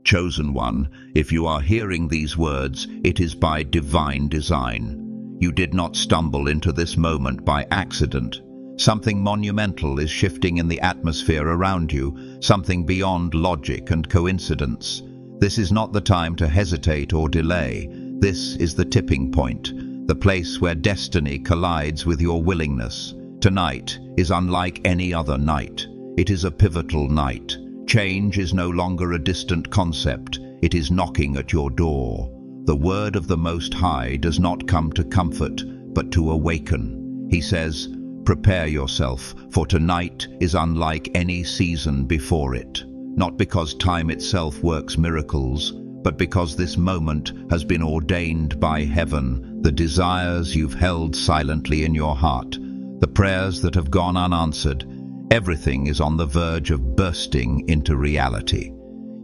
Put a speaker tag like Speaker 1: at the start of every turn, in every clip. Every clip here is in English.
Speaker 1: Chosen one, if you are hearing these words, it is by divine design. You did not stumble into this moment by accident. Something monumental is shifting in the atmosphere around you, something beyond logic and coincidence. This is not the time to hesitate or delay. This is the tipping point, the place where destiny collides with your willingness. Tonight is unlike any other night. It is a pivotal night. Change is no longer a distant concept. It is knocking at your door. The word of the Most High does not come to comfort, but to awaken. He says, "Prepare yourself, for tonight is unlike any season before it." Not because time itself works miracles, but because this moment has been ordained by heaven. The desires you've held silently in your heart, the prayers that have gone unanswered, everything is on the verge of bursting into reality.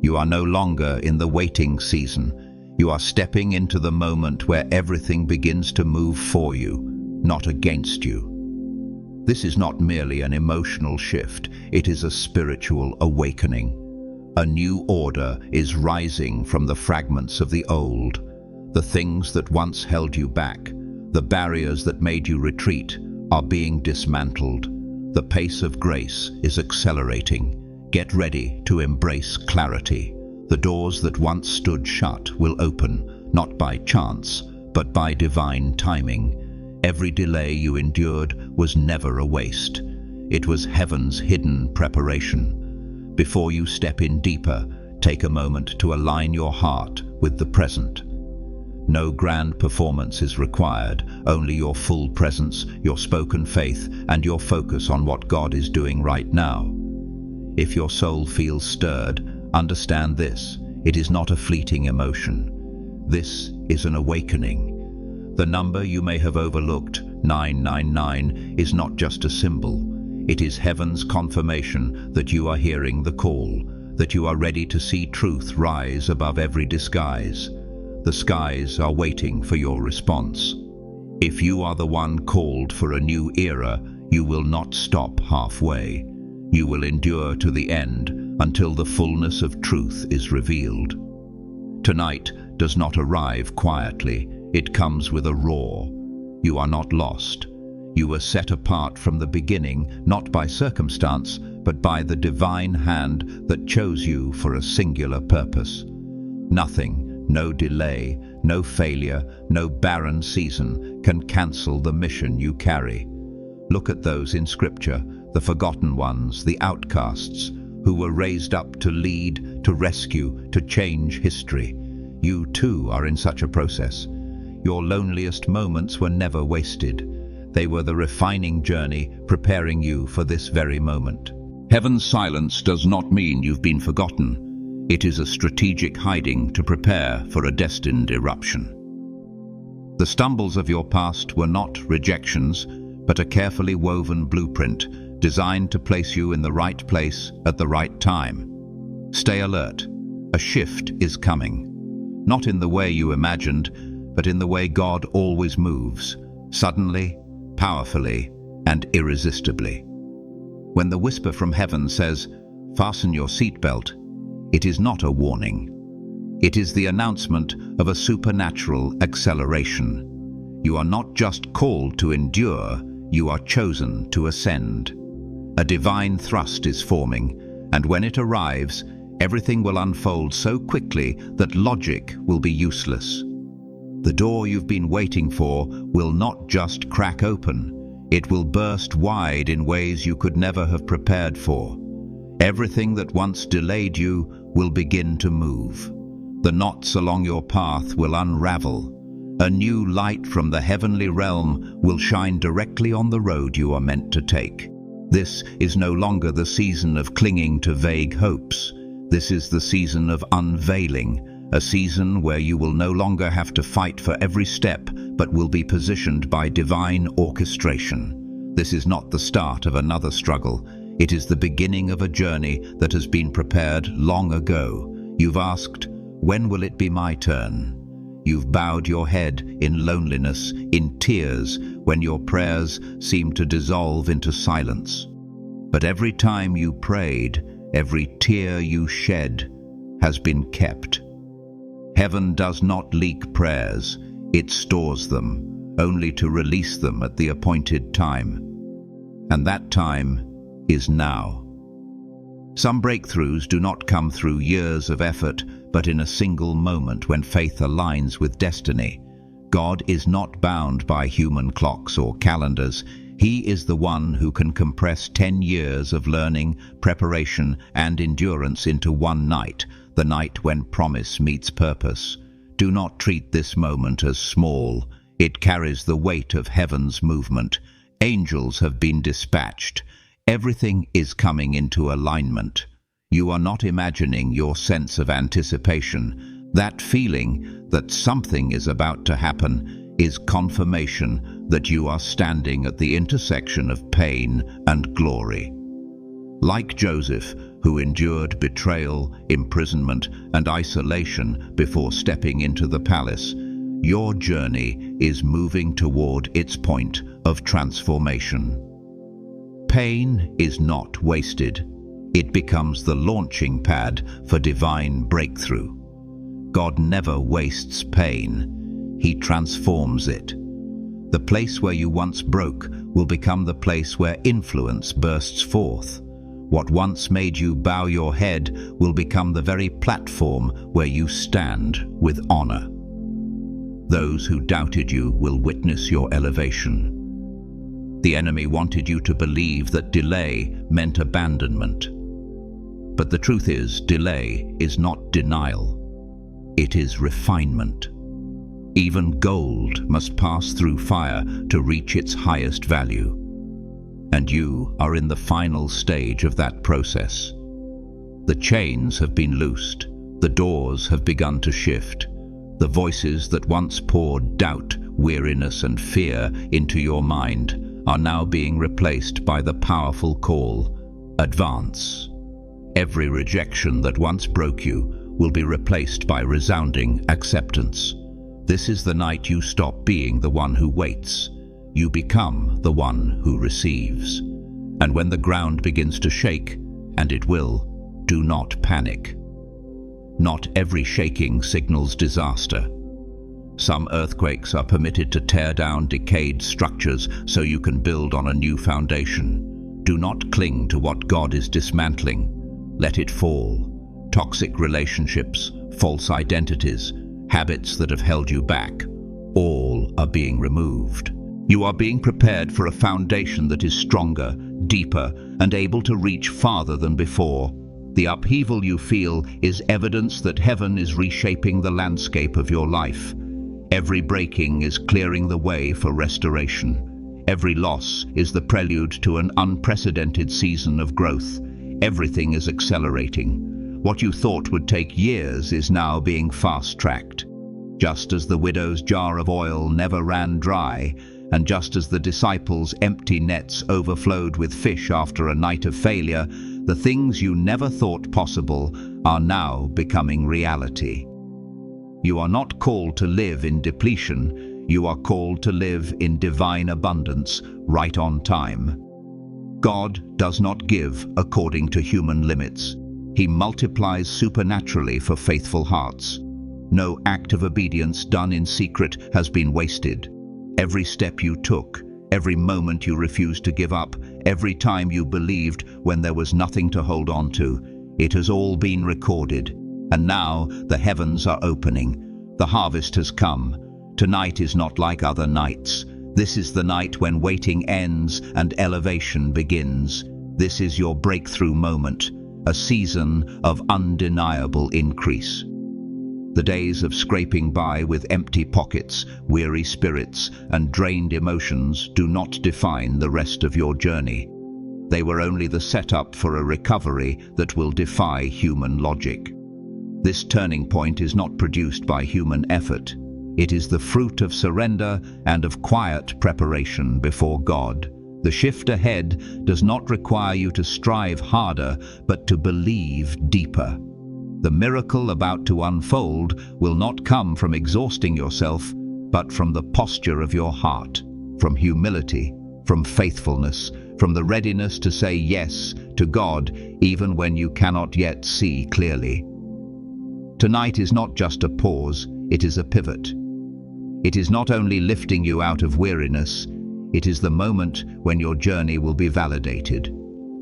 Speaker 1: You are no longer in the waiting season. You are stepping into the moment where everything begins to move for you, not against you. This is not merely an emotional shift, it is a spiritual awakening. A new order is rising from the fragments of the old. The things that once held you back, the barriers that made you retreat, are being dismantled. The pace of grace is accelerating. Get ready to embrace clarity. The doors that once stood shut will open, not by chance, but by divine timing. Every delay you endured was never a waste. It was heaven's hidden preparation. Before you step in deeper, take a moment to align your heart with the present. No grand performance is required, only your full presence, your spoken faith, and your focus on what God is doing right now. If your soul feels stirred, understand this: it is not a fleeting emotion. This is an awakening. The number you may have overlooked, 999, is not just a symbol. It is heaven's confirmation that you are hearing the call, that you are ready to see truth rise above every disguise. The skies are waiting for your response. If you are the one called for a new era, you will not stop halfway. You will endure to the end until the fullness of truth is revealed. Tonight does not arrive quietly. It comes with a roar. You are not lost. You were set apart from the beginning, not by circumstance, but by the divine hand that chose you for a singular purpose. Nothing, no delay, no failure, no barren season can cancel the mission you carry. Look at those in Scripture, the forgotten ones, the outcasts, who were raised up to lead, to rescue, to change history. You too are in such a process. Your loneliest moments were never wasted. They were the refining journey preparing you for this very moment. Heaven's silence does not mean you've been forgotten. It is a strategic hiding to prepare for a destined eruption. The stumbles of your past were not rejections, but a carefully woven blueprint designed to place you in the right place at the right time. Stay alert. A shift is coming. Not in the way you imagined, but in the way God always moves, suddenly, powerfully, and irresistibly. When the whisper from heaven says, "Fasten your seatbelt," it is not a warning. It is the announcement of a supernatural acceleration. You are not just called to endure, you are chosen to ascend. A divine thrust is forming, and when it arrives, everything will unfold so quickly that logic will be useless. The door you've been waiting for will not just crack open, it will burst wide in ways you could never have prepared for. Everything that once delayed you will begin to move. The knots along your path will unravel. A new light from the heavenly realm will shine directly on the road you are meant to take. This is no longer the season of clinging to vague hopes. This is the season of unveiling, a season where you will no longer have to fight for every step, but will be positioned by divine orchestration. This is not the start of another struggle. It is the beginning of a journey that has been prepared long ago. You've asked, "When will it be my turn?" You've bowed your head in loneliness, in tears, when your prayers seemed to dissolve into silence. But every time you prayed, every tear you shed, has been kept. Heaven does not leak prayers, it stores them, only to release them at the appointed time. And that time is now. Some breakthroughs do not come through years of effort, but in a single moment when faith aligns with destiny. God is not bound by human clocks or calendars. He is the one who can compress 10 years of learning, preparation, and endurance into one night, the night when promise meets purpose. Do not treat this moment as small. It carries the weight of heaven's movement. Angels have been dispatched. Everything is coming into alignment. You are not imagining your sense of anticipation. That feeling that something is about to happen is confirmation that you are standing at the intersection of pain and glory. Like Joseph, who endured betrayal, imprisonment, and isolation before stepping into the palace, your journey is moving toward its point of transformation. Pain is not wasted. It becomes the launching pad for divine breakthrough. God never wastes pain. He transforms it. The place where you once broke will become the place where influence bursts forth. What once made you bow your head will become the very platform where you stand with honor. Those who doubted you will witness your elevation. The enemy wanted you to believe that delay meant abandonment. But the truth is, delay is not denial. It is refinement. Even gold must pass through fire to reach its highest value. And you are in the final stage of that process. The chains have been loosed. The doors have begun to shift. The voices that once poured doubt, weariness, and fear into your mind are now being replaced by the powerful call, advance. Every rejection that once broke you will be replaced by resounding acceptance. This is the night you stop being the one who waits. You become the one who receives. And when the ground begins to shake, and it will, do not panic. Not every shaking signals disaster. Some earthquakes are permitted to tear down decayed structures so you can build on a new foundation. Do not cling to what God is dismantling. Let it fall. Toxic relationships, false identities, habits that have held you back, all are being removed. You are being prepared for a foundation that is stronger, deeper, and able to reach farther than before. The upheaval you feel is evidence that heaven is reshaping the landscape of your life. Every breaking is clearing the way for restoration. Every loss is the prelude to an unprecedented season of growth. Everything is accelerating. What you thought would take years is now being fast-tracked. Just as the widow's jar of oil never ran dry, and just as the disciples' empty nets overflowed with fish after a night of failure, the things you never thought possible are now becoming reality. You are not called to live in depletion. You are called to live in divine abundance, right on time. God does not give according to human limits. He multiplies supernaturally for faithful hearts. No act of obedience done in secret has been wasted. Every step you took, every moment you refused to give up, every time you believed when there was nothing to hold on to, it has all been recorded. And now the heavens are opening. The harvest has come. Tonight is not like other nights. This is the night when waiting ends and elevation begins. This is your breakthrough moment, a season of undeniable increase. The days of scraping by with empty pockets, weary spirits, and drained emotions do not define the rest of your journey. They were only the setup for a recovery that will defy human logic. This turning point is not produced by human effort. It is the fruit of surrender and of quiet preparation before God. The shift ahead does not require you to strive harder, but to believe deeper. The miracle about to unfold will not come from exhausting yourself, but from the posture of your heart, from humility, from faithfulness, from the readiness to say yes to God even when you cannot yet see clearly. Tonight is not just a pause, it is a pivot. It is not only lifting you out of weariness, it is the moment when your journey will be validated.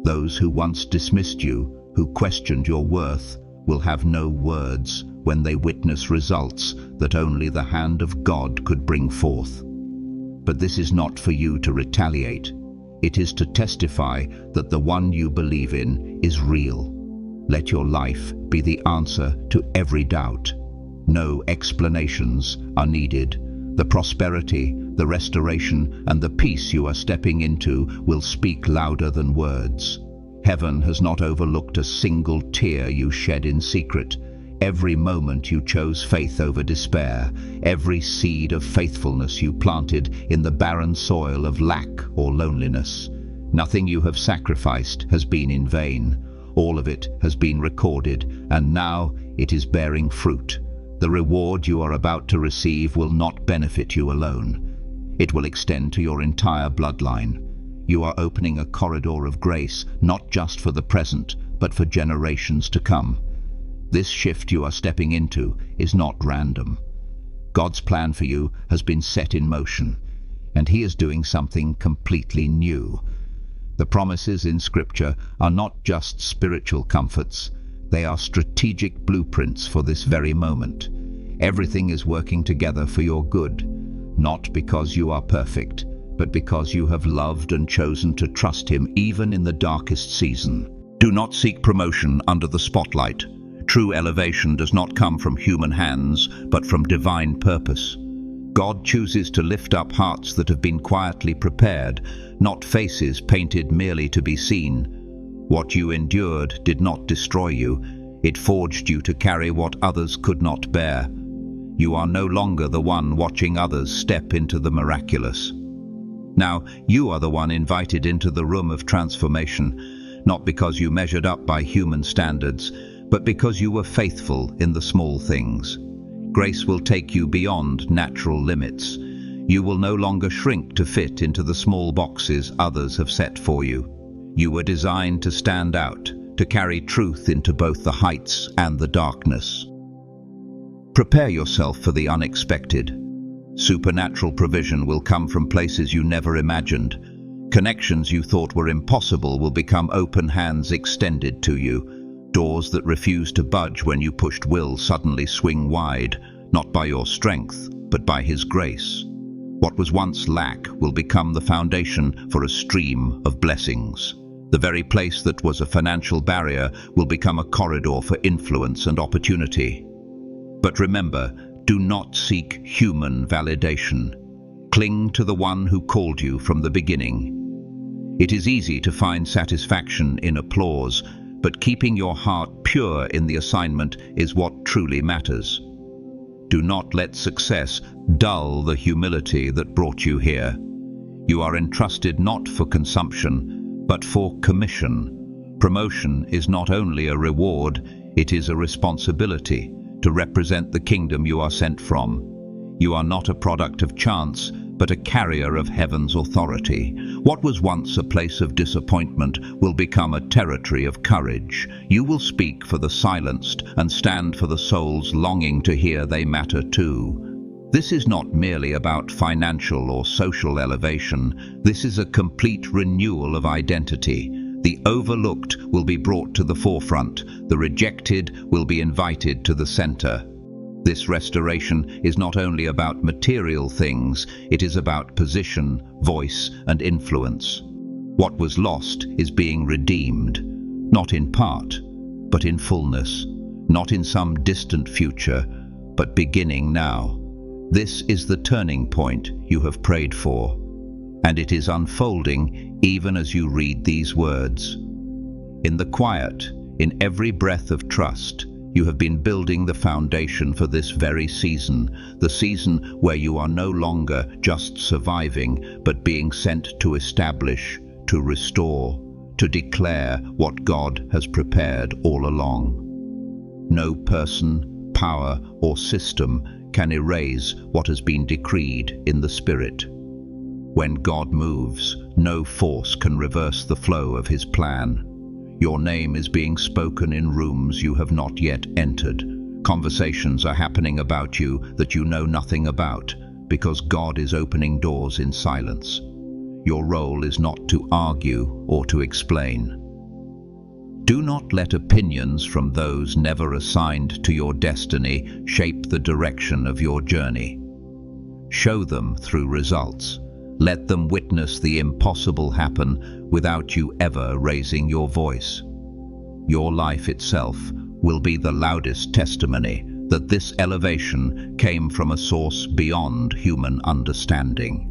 Speaker 1: Those who once dismissed you, who questioned your worth, will have no words when they witness results that only the hand of God could bring forth. But this is not for you to retaliate. It is to testify that the one you believe in is real. Let your life be the answer to every doubt. No explanations are needed. The prosperity, the restoration, and the peace you are stepping into will speak louder than words. Heaven has not overlooked a single tear you shed in secret. Every moment you chose faith over despair, every seed of faithfulness you planted in the barren soil of lack or loneliness. Nothing you have sacrificed has been in vain. All of it has been recorded, and now it is bearing fruit. The reward you are about to receive will not benefit you alone. It will extend to your entire bloodline. You are opening a corridor of grace, not just for the present, but for generations to come. This shift you are stepping into is not random. God's plan for you has been set in motion, and He is doing something completely new. The promises in Scripture are not just spiritual comforts, they are strategic blueprints for this very moment. Everything is working together for your good, not because you are perfect, but because you have loved and chosen to trust Him even in the darkest season. Do not seek promotion under the spotlight. True elevation does not come from human hands, but from divine purpose. God chooses to lift up hearts that have been quietly prepared, not faces painted merely to be seen. What you endured did not destroy you. It forged you to carry what others could not bear. You are no longer the one watching others step into the miraculous. Now, you are the one invited into the room of transformation, not because you measured up by human standards, but because you were faithful in the small things. Grace will take you beyond natural limits. You will no longer shrink to fit into the small boxes others have set for you. You were designed to stand out, to carry truth into both the heights and the darkness. Prepare yourself for the unexpected. Supernatural provision will come from places you never imagined. Connections you thought were impossible will become open hands extended to you. Doors that refused to budge when you pushed will suddenly swing wide, not by your strength, but by His grace. What was once lack will become the foundation for a stream of blessings. The very place that was a financial barrier will become a corridor for influence and opportunity. But remember, do not seek human validation. Cling to the one who called you from the beginning. It is easy to find satisfaction in applause, but keeping your heart pure in the assignment is what truly matters. Do not let success dull the humility that brought you here. You are entrusted not for consumption, but for commission. Promotion is not only a reward, it is a responsibility to represent the kingdom you are sent from. You are not a product of chance, but a carrier of heaven's authority. What was once a place of disappointment will become a territory of courage. You will speak for the silenced and stand for the souls longing to hear they matter too. This is not merely about financial or social elevation. This is a complete renewal of identity. The overlooked will be brought to the forefront. The rejected will be invited to the center. This restoration is not only about material things, it is about position, voice, and influence. What was lost is being redeemed, not in part, but in fullness, not in some distant future, but beginning now. This is the turning point you have prayed for, and it is unfolding even as you read these words. In the quiet, in every breath of trust, you have been building the foundation for this very season, the season where you are no longer just surviving, but being sent to establish, to restore, to declare what God has prepared all along. No person, power, or system can erase what has been decreed in the Spirit. When God moves, no force can reverse the flow of His plan. Your name is being spoken in rooms you have not yet entered, Conversations are happening about you that you know nothing about, because God is opening doors in silence. Your role is not to argue or to explain. Do not let opinions from those never assigned to your destiny shape the direction of your journey. Show them through results. Let them witness the impossible happen without you ever raising your voice. Your life itself will be the loudest testimony that this elevation came from a source beyond human understanding.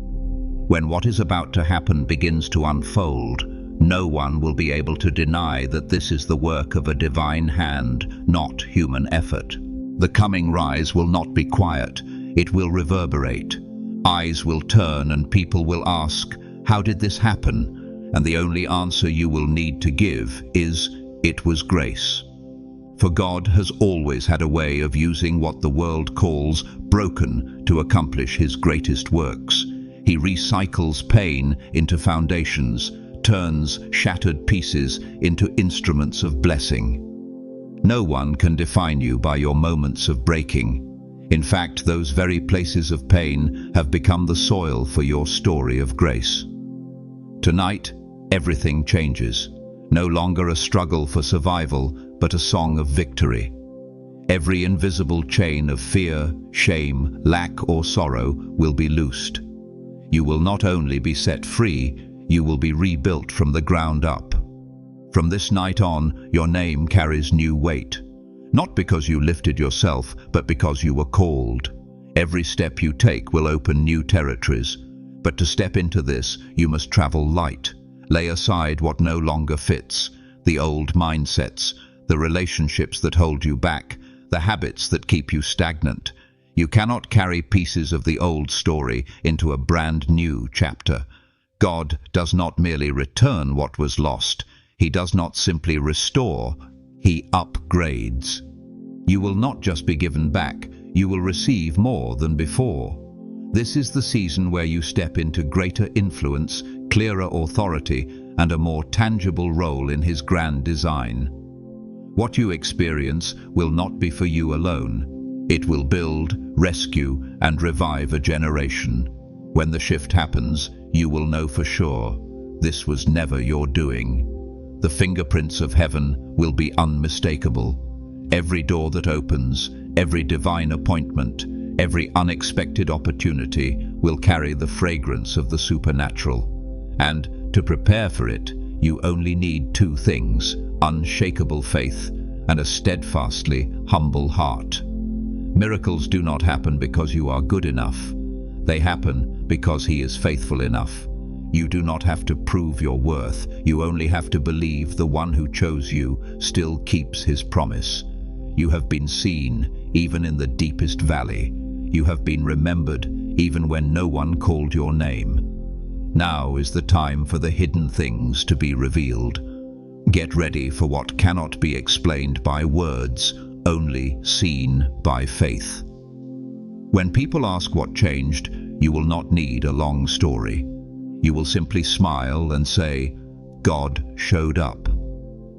Speaker 1: When what is about to happen begins to unfold, no one will be able to deny that this is the work of a divine hand, not human effort. The coming rise will not be quiet. It will reverberate. Eyes will turn and people will ask, "How did this happen?" And the only answer you will need to give is, "It was grace." For God has always had a way of using what the world calls broken to accomplish his greatest works. He recycles pain into foundations, turns shattered pieces into instruments of blessing. No one can define you by your moments of breaking. In fact, those very places of pain have become the soil for your story of grace. Tonight, everything changes. No longer a struggle for survival, but a song of victory. Every invisible chain of fear, shame, lack, or sorrow will be loosed. You will not only be set free, you will be rebuilt from the ground up. From this night on, your name carries new weight. Not because you lifted yourself, but because you were called. Every step you take will open new territories. But to step into this, you must travel light. Lay aside what no longer fits, the old mindsets, the relationships that hold you back, the habits that keep you stagnant. You cannot carry pieces of the old story into a brand new chapter. God does not merely return what was lost. He does not simply restore, he upgrades. You will not just be given back, you will receive more than before. This is the season where you step into greater influence, clearer authority, and a more tangible role in his grand design. What you experience will not be for you alone. It will build, rescue, and revive a generation. When the shift happens, you will know for sure, this was never your doing. The fingerprints of heaven will be unmistakable. Every door that opens, every divine appointment, every unexpected opportunity will carry the fragrance of the supernatural. And to prepare for it, you only need two things: unshakable faith and a steadfastly humble heart. Miracles do not happen because you are good enough. They happen because he is faithful enough. You do not have to prove your worth. You only have to believe the one who chose you still keeps his promise. You have been seen even in the deepest valley. You have been remembered even when no one called your name. Now is the time for the hidden things to be revealed. Get ready for what cannot be explained by words, only seen by faith. When people ask what changed, you will not need a long story. You will simply smile and say, "God showed up."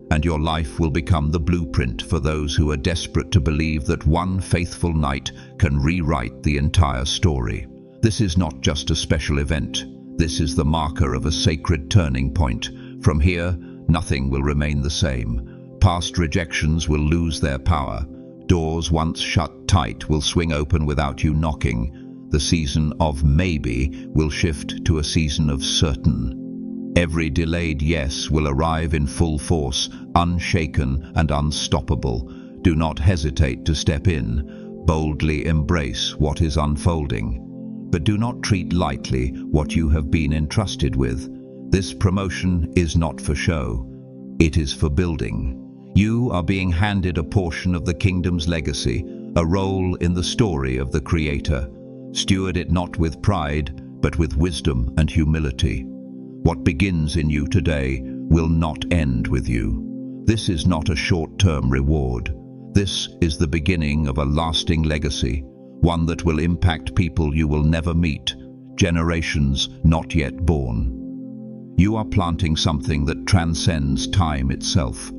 Speaker 1: And your life will become the blueprint for those who are desperate to believe that one faithful night can rewrite the entire story. This is not just a special event. This is the marker of a sacred turning point. From here, nothing will remain the same. Past rejections will lose their power. Doors once shut tight will swing open without you knocking. The season of maybe will shift to a season of certain. Every delayed yes will arrive in full force, unshaken and unstoppable. Do not hesitate to step in. Boldly embrace what is unfolding. But do not treat lightly what you have been entrusted with. This promotion is not for show. It is for building. You are being handed a portion of the kingdom's legacy, a role in the story of the Creator. Steward it not with pride, but with wisdom and humility. What begins in you today will not end with you. This is not a short-term reward. This is the beginning of a lasting legacy, one that will impact people you will never meet, generations not yet born. You are planting something that transcends time itself.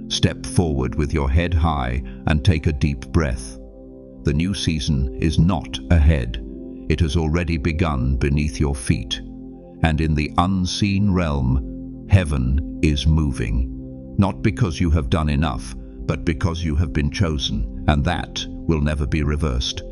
Speaker 1: Step forward with your head high and take a deep breath. The new season is not ahead. It has already begun beneath your feet. And in the unseen realm, heaven is moving. Not because you have done enough, but because you have been chosen, and that will never be reversed.